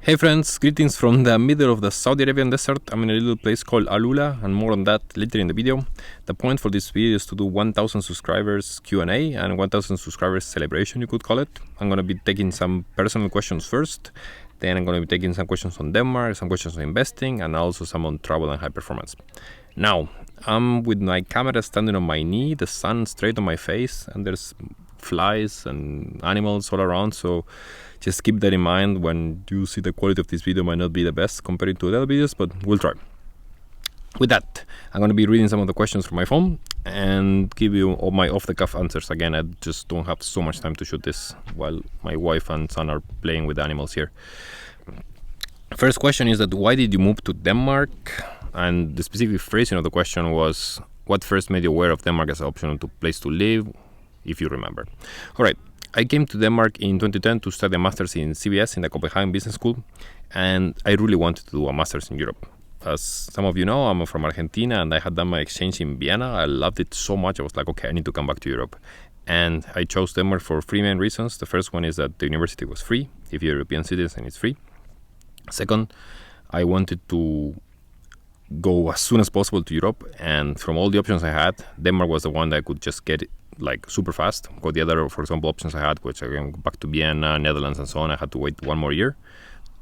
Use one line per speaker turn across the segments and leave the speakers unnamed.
Hey friends, greetings from the middle of the Saudi Arabian desert. I'm in a little place called Alula, and more on that later in the video. The point for this video is to do 1000 subscribers Q&A and 1000 subscribers celebration, you could call it. I'm going to be taking some personal questions first, then I'm going to be taking some questions on Denmark, some questions on investing, and also some on travel and high performance. Now, I'm with my camera standing on my knee, the sun straight on my face, and there's flies and animals all around, so just keep that in mind when you see the quality of this video might not be the best compared to the other videos, but we'll try. With that, I'm going to be reading some of the questions from my phone and give you all my off-the-cuff answers. Again, I just don't have so much time to shoot this while my wife and son are playing with the animals here. First question is that why did you move to Denmark? And the specific phrasing of the question was, what first made you aware of Denmark as an option to place to live, if you remember? All right. I came to Denmark in 2010 to study a master's in CBS in the Copenhagen Business School, and I really wanted to do a master's in Europe. As some of you know, I'm from Argentina, and I had done my exchange in Vienna. I loved it so much, I was like, okay, I need to come back to Europe. And I chose Denmark for three main reasons. The first one is that the university was free. If you're a European citizen, it's free. Second, I wanted to go as soon as possible to Europe, and from all the options I had, Denmark was the one that I could just get like super fast. Got the other, for example, options I had, which I can go back to Vienna, Netherlands, and so on. I had to wait 1 more year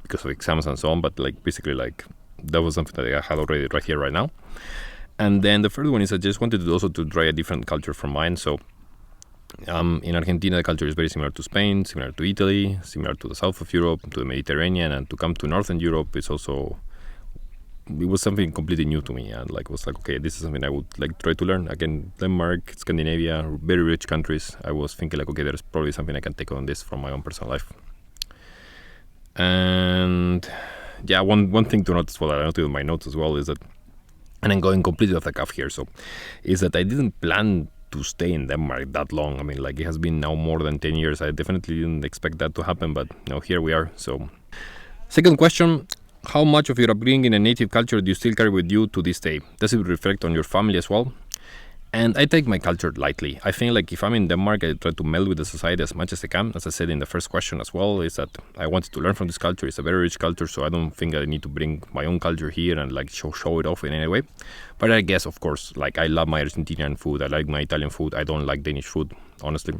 because of exams and so on. But like basically, like that was something that I had already right here, right now. And then the third one is I just wanted to also to try a different culture from mine. So in Argentina, the culture is very similar to Spain, similar to Italy, similar to the south of Europe, to the Mediterranean, and to come to Northern Europe is also. It was something completely new to me, and like was like, okay, this is something I would like try to learn. Again, Denmark, Scandinavia, very rich countries. I was thinking like, okay, there's probably something I can take on this from my own personal life. And yeah, one thing to notice, well, I noted in my notes as well, is that, and I'm going completely off the cuff here, so is that I didn't plan to stay in Denmark that long. I mean, like it has been now more than 10 years. I definitely didn't expect that to happen, but you know, here we are. So, second question. How much of your upbringing and native culture do you still carry with you to this day? Does it reflect on your family as well? And I take my culture lightly. I think like if I'm in Denmark, I try to meld with the society as much as I can. As I said in the first question as well, is that I wanted to learn from this culture. It's a very rich culture, so I don't think I need to bring my own culture here and like show it off in any way. But I guess, of course, like I love my Argentinian food. I like my Italian food. I don't like Danish food, honestly.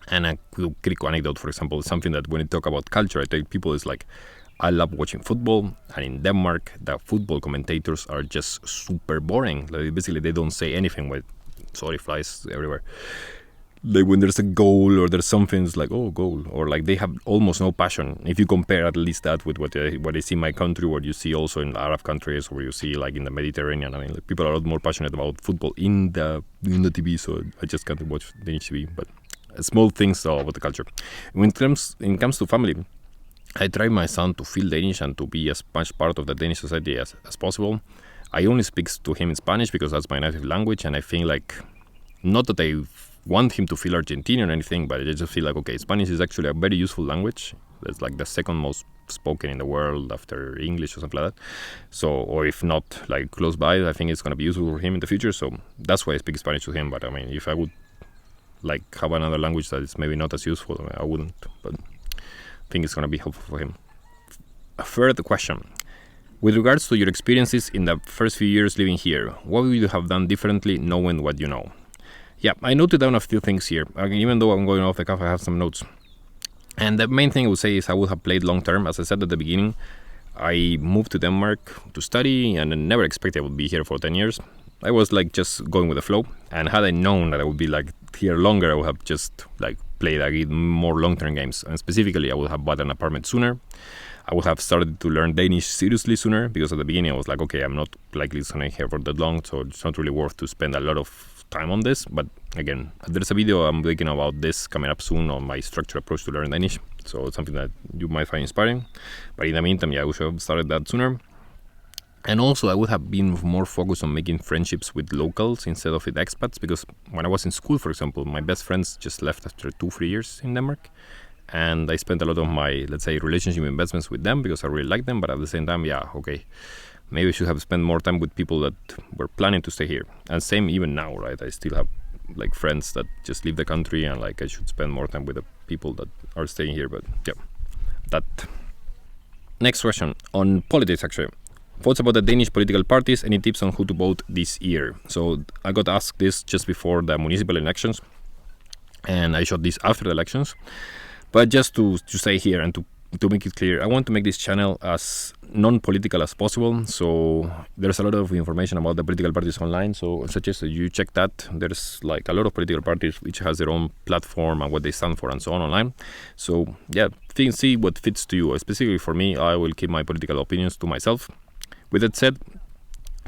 And a quick anecdote, for example, is something that when you talk about culture, I tell people is like, I love watching football, and in Denmark, the football commentators are just super boring. Like, basically, they don't say anything with sorry flies everywhere. Like when there's a goal or there's something, it's like, oh, goal. Or like they have almost no passion. If you compare at least that with what I see in my country, what you see also in Arab countries, or you see like in the Mediterranean. I mean, like, people are a lot more passionate about football in the TV, so I just can't watch Danish TV. But small things about the culture. When it comes to family, I try my son to feel Danish and to be as much part of the Danish society as possible. I only speak to him in Spanish because that's my native language, and I think like, not that I want him to feel Argentinian or anything, but I just feel like, okay, Spanish is actually a very useful language. It's like the second most spoken in the world after English or something like that. So, or if not like close by, I think it's going to be useful for him in the future. So that's why I speak Spanish to him. But I mean, if I would like have another language that is maybe not as useful, I mean, I wouldn't, but I think it's going to be helpful for him. A third question. With regards to your experiences in the first few years living here, what would you have done differently knowing what you know? Yeah, I noted down a few things here. Even though I'm going off the cuff, I have some notes. And the main thing I would say is I would have played long term. As I said at the beginning, I moved to Denmark to study and I never expected I would be here for 10 years. I was like just going with the flow. And had I known that I would be like here longer, I would have just like played like more long-term games. And specifically, I would have bought an apartment sooner. I would have started to learn Danish seriously sooner, because at the beginning I was like, okay, I'm not likely to stay here for that long, so it's not really worth to spend a lot of time on this. But again, there's a video I'm making about this coming up soon on my structured approach to learn Danish. So it's something that you might find inspiring. But in the meantime, yeah, we should have started that sooner. And also, I would have been more focused on making friendships with locals instead of with expats, because when I was in school, for example, my best friends just left after 2-3 years in Denmark. And I spent a lot of my, let's say, relationship investments with them because I really like them. But at the same time, yeah, okay, maybe I should have spent more time with people that were planning to stay here. And same even now, right? I still have like friends that just leave the country, and like I should spend more time with the people that are staying here. But yeah, that Next question on politics, actually. Thoughts about the Danish political parties? Any tips on who to vote this year? So I got asked this just before the municipal elections, and I shot this after the elections. But just to say here and to make it clear, I want to make this channel as non-political as possible. So there's a lot of information about the political parties online. So I suggest that you check that. There's like a lot of political parties which has their own platform and what they stand for and so on online. So yeah, see what fits to you. Specifically for me, I will keep my political opinions to myself. With that said,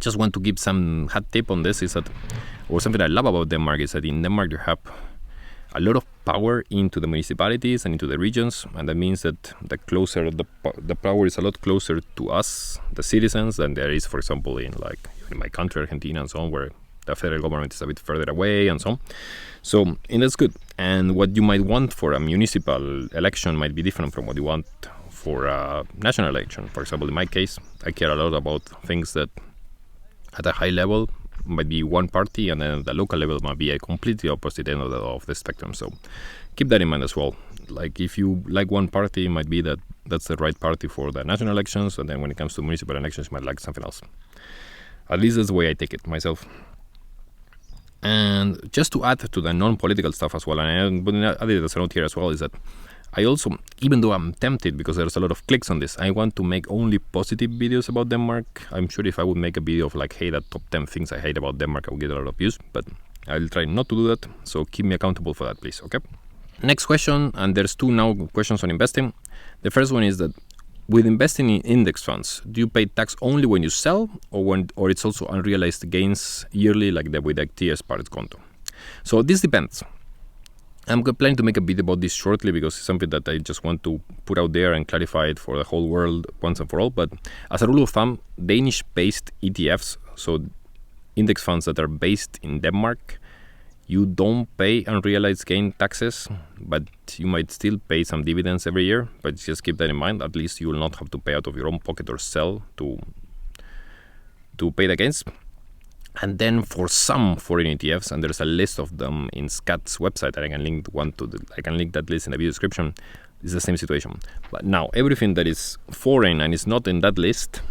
just want to give some hot tip on this, is that, or something I love about Denmark, is that in Denmark you have a lot of power into the municipalities and into the regions, and that means that the power is a lot closer to us, the citizens, than there is, for example, in my country, Argentina, and so on, where the federal government is a bit further away and so on. So, and that's good. And what you might want for a municipal election might be different from what you want for a national election. For example, in my case, I care a lot about things that at a high level might be one party, and then at the local level might be a completely opposite end of the spectrum. So keep that in mind as well. Like if you like one party, it might be that's the right party for the national elections, and then when it comes to municipal elections, you might like something else. At least that's the way I take it myself. And just to add to the non-political stuff as well, and I added as a note here as well, is that I also, even though I'm tempted because there's a lot of clicks on this, I want to make only positive videos about Denmark. I'm sure if I would make a video of like, hey, the top 10 things I hate about Denmark, I would get a lot of views, but I'll try not to do that. So keep me accountable for that, please, okay? Next question, and there's two now questions on investing. The first one is that with investing in index funds, do you pay tax only when you sell, or it's also unrealized gains yearly, like with the TS Parts Konto? So this depends. I'm planning to make a video about this shortly because it's something that I just want to put out there and clarify it for the whole world once and for all. But as a rule of thumb, Danish-based ETFs, so index funds that are based in Denmark, you don't pay unrealized gain taxes, but you might still pay some dividends every year. But just keep that in mind. At least you will not have to pay out of your own pocket or sell to pay the gains. And then for some foreign ETFs, and there's a list of them in SCAT's website, and I can link that list in the video description. It's the same situation. But now everything that is foreign and is not in that list,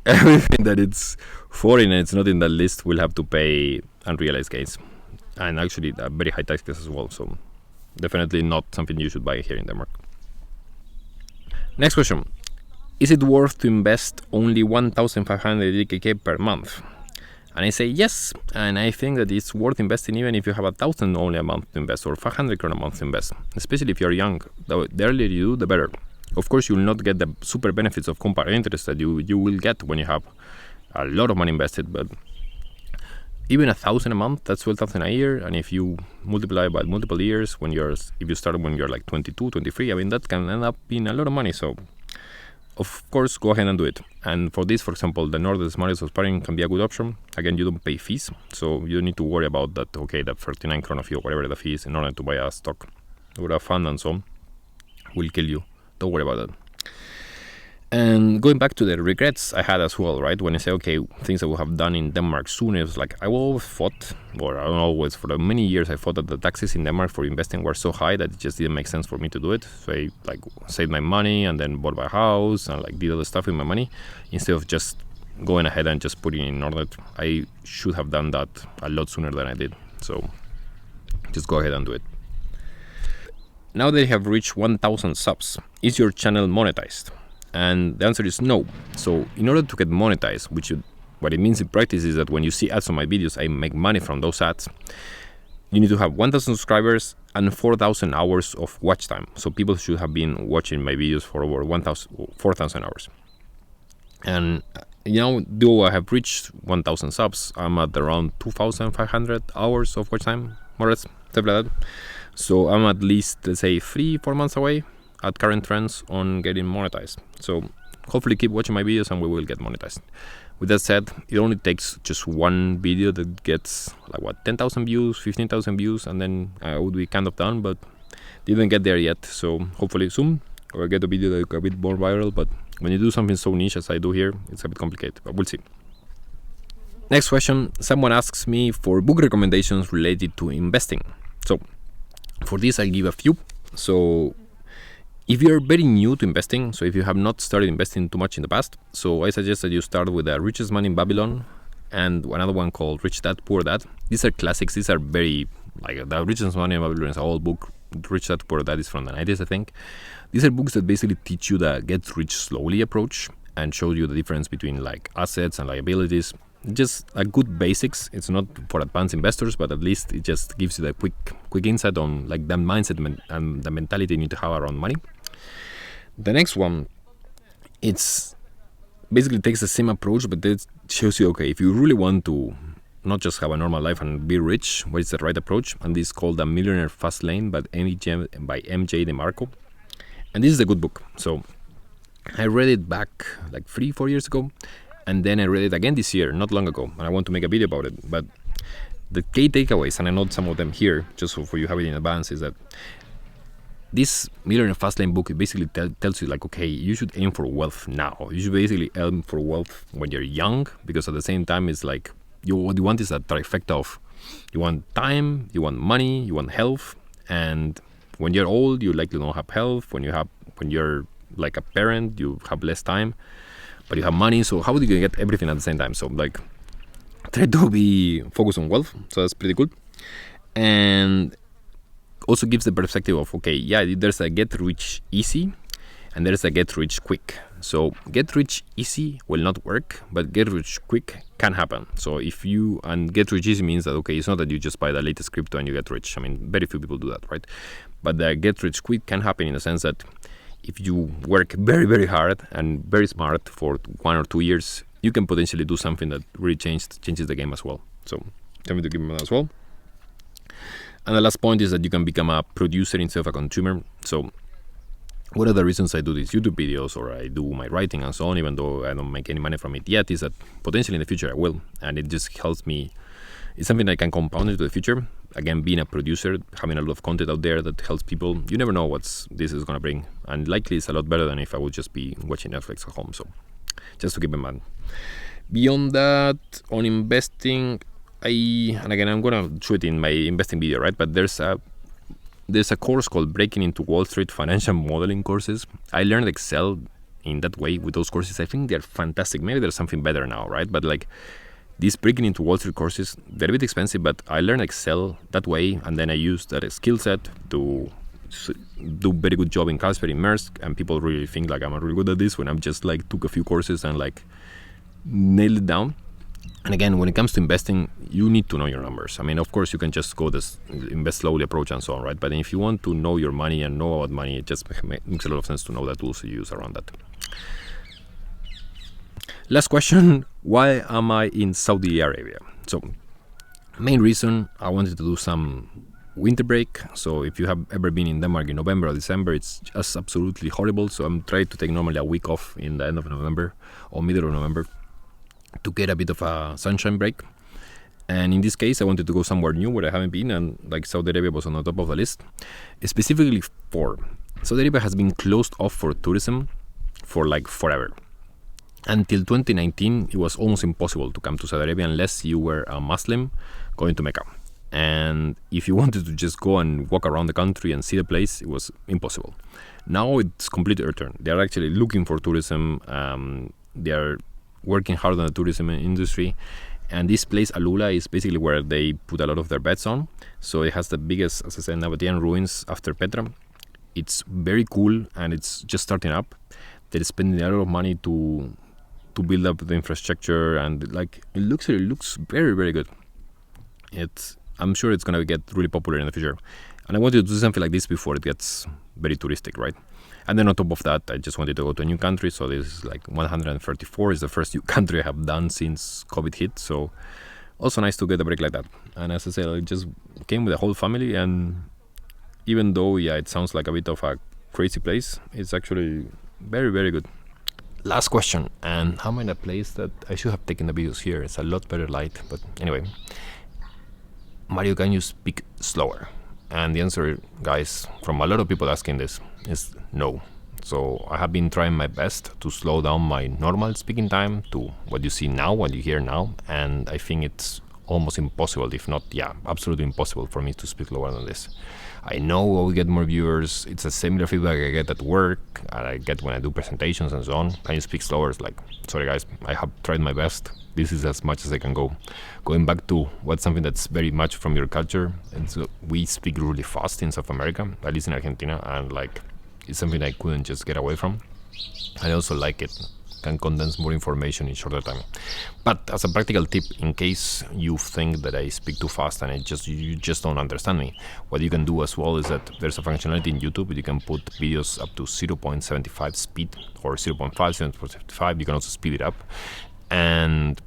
everything that it's foreign and it's not in that list will have to pay unrealized gains, and actually very high taxes as well. So definitely not something you should buy here in Denmark. Next question. Is it worth to invest only 1,500 DKK per month? And I say yes, and I think that it's worth investing even if you have 1,000 only a month to invest, or 500 krona a month to invest, especially if you're young. The earlier you do, the better. Of course, you will not get the super benefits of compound interest that you will get when you have a lot of money invested, but even 1,000 a month, that's 12,000 a year, and if you multiply by multiple years, if you start when you're like 22, 23, I mean, that can end up being a lot of money. So of course, go ahead and do it. And for this, for example, the Nordic Smartest of Sparring can be a good option. Again, you don't pay fees, so you don't need to worry about that, okay, the 39 krona fee or whatever the fee is in order to buy a stock or a fund and so on will kill you. Don't worry about that. And going back to the regrets I had as well, right? When I say, okay, things I would have done in Denmark sooner, it's like I always thought, or I don't always, for many years, I thought that the taxes in Denmark for investing were so high that it just didn't make sense for me to do it. So I saved my money and then bought my house and did all the stuff with my money instead of just going ahead and just putting in order. I should have done that a lot sooner than I did. So just go ahead and do it. Now that you have reached 1,000 subs, is your channel monetized? And the answer is no. So in order to get monetized, what it means in practice is that when you see ads on my videos, I make money from those ads. You need to have 1,000 subscribers and 4,000 hours of watch time. So people should have been watching my videos for over 4,000 hours. And though I have reached 1,000 subs, I'm at around 2,500 hours of watch time, more or less, stuff like that. So I'm at least, let's say, 3-4 months away at current trends on getting monetized. So hopefully keep watching my videos and we will get monetized. With that said, it only takes just one video that gets 10,000 views, 15,000 views, and then I would be kind of done, but didn't get there yet. So hopefully soon or get a video that a bit more viral, but when you do something so niche as I do here, it's a bit complicated, but we'll see. Next question, someone asks me for book recommendations related to investing. So for this, I'll give a few. So If you're very new to investing, so if you have not started investing too much in the past, so I suggest that you start with The Richest Man in Babylon and another one called Rich Dad Poor Dad. These are classics. These are very, like, The Richest Man in Babylon is an old book. Rich Dad Poor Dad is from the 90s, I think. These are books that basically teach you the get rich slowly approach and show you the difference between like assets and liabilities. Just a good basics. It's not for advanced investors, but at least it just gives you the quick insight on like the mindset and the mentality you need to have around money. The next one, it's basically takes the same approach, but it shows you, okay, if you really want to not just have a normal life and be rich, what is the right approach? And this is called The Millionaire Fast Lane by MJ DeMarco. And this is a good book. So I read it back like 3-4 years ago, and then I read it again this year, not long ago, and I want to make a video about it. But the key takeaways, and I note some of them here, just so for you have it in advance, is that this Millionaire Fastlane book basically tells you like, okay, you should aim for wealth now. You should basically aim for wealth when you're young, because at the same time, it's like what you want is a trifecta of you want time, you want money, you want health, and when you're old, you likely don't have health. When you're like a parent, you have less time, but you have money. So how do you get everything at the same time? So like, try to be focused on wealth. So that's pretty good, and also gives the perspective of, okay, yeah, there's a get rich easy and there's a get rich quick. So get rich easy will not work, but get rich quick can happen. So and get rich easy means that, okay, it's not that you just buy the latest crypto and you get rich. I mean, very few people do that, right? But the get rich quick can happen in the sense that if you work very, very hard and very smart for 1 or 2 years, you can potentially do something that really changes the game as well. So something to keep in mind as well. And the last point is that you can become a producer instead of a consumer. So one of the reasons I do these YouTube videos or I do my writing and so on, even though I don't make any money from it yet, is that potentially in the future I will. And it just helps me. It's something I can compound into the future. Again, being a producer, having a lot of content out there that helps people, you never know what this is going to bring. And likely it's a lot better than if I would just be watching Netflix at home. So just to keep in mind. Beyond that, on investing, and again, I'm going to show it in my investing video, right? But there's a course called Breaking into Wall Street Financial Modeling courses. I learned Excel in that way with those courses. I think they're fantastic. Maybe there's something better now, right? But like these Breaking into Wall Street courses, they're a bit expensive, but I learned Excel that way. And then I used that skill set to do very good job in Carlsberg, in Maersk. And people really think like I'm really good at this when I'm just like took a few courses and like nailed it down. And again, when it comes to investing, you need to know your numbers. I mean, of course, you can just go this invest slowly approach and so on, right? But if you want to know your money and know about money, it just makes a lot of sense to know the tools you use around that. Last question, why am I in Saudi Arabia? So, main reason, I wanted to do some winter break. So if you have ever been in Denmark in November or December, it's just absolutely horrible. So I'm trying to take normally a week off in the end of November or middle of November to get a bit of a sunshine break. And in this case, I wanted to go somewhere new where I haven't been, and like Saudi Arabia was on the top of the list. Specifically for Saudi Arabia has been closed off for tourism for like forever. Until 2019, it was almost impossible to come to Saudi Arabia unless you were a Muslim going to Mecca. And if you wanted to just go and walk around the country and see the place, it was impossible. Now it's completely returned. They are actually looking for tourism. They are working hard on the tourism industry. And this place, Alula, is basically where they put a lot of their bets on. So it has the biggest, as I said, Nabatean ruins after Petra. It's very cool and it's just starting up. They're spending a lot of money to build up the infrastructure, and like it looks very, very good. I'm sure it's gonna get really popular in the future. And I wanted to do something like this before it gets very touristic, right? And then on top of that, I just wanted to go to a new country. So this is like 134 is the first new country I have done since COVID hit. So also nice to get a break like that. And as I said, I just came with the whole family. And even though, yeah, it sounds like a bit of a crazy place, it's actually very, very good. Last question. And how am I in a place that I should have taken the videos here? It's a lot better light. But anyway, Mario, can you speak slower? And the answer, guys, from a lot of people asking this is no. So I have been trying my best to slow down my normal speaking time to what you see now, what you hear now. And I think it's almost impossible, if not, absolutely impossible for me to speak lower than this. I know I will get more viewers. It's a similar feedback I get at work and I get when I do presentations and so on. Can you speak slower? It's like, sorry guys, I have tried my best. This is as much as I can go. Going back to what's something that's very much from your culture, and so we speak really fast in South America, at least in Argentina, and like it's something I couldn't just get away from. I also like it. Can condense more information in shorter time. But as a practical tip, in case you think that I speak too fast and you just don't understand me, what you can do as well is that there's a functionality in YouTube. You can put videos up to 0.75 speed or 0.5, 0.75. You can also speed it up. And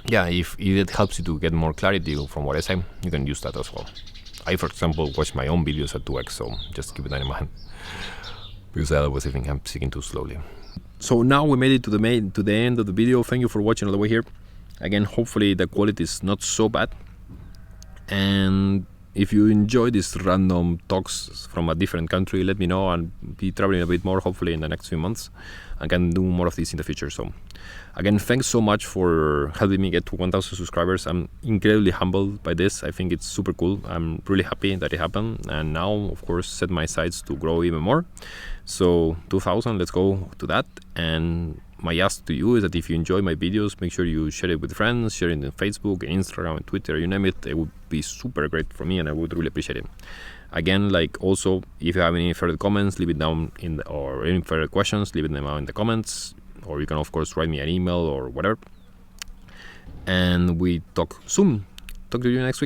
yeah, if it helps you to get more clarity from what I say, you can use that as well. I, for example, watch my own videos at 2x, so just keep that in mind. Because otherwise I think I'm speaking too slowly. So now we made it to the end of the video. Thank you for watching all the way here. Again, hopefully the quality is not so bad. And if you enjoy these random talks from a different country, let me know. I'll be traveling a bit more, hopefully in the next few months. I can do more of this in the future. So again, thanks so much for helping me get to 1,000 subscribers. I'm incredibly humbled by this. I think it's super cool. I'm really happy that it happened. And now, of course, set my sights to grow even more. So 2,000, let's go to that. And my ask to you is that if you enjoy my videos, make sure you share it with friends, share it on Facebook, Instagram, and Twitter, you name it. It would be super great for me and I would really appreciate it. Again, like also, if you have any further comments, leave it down or any further questions, leave them out in the comments. Or you can, of course, write me an email or whatever. And we talk soon. Talk to you next week.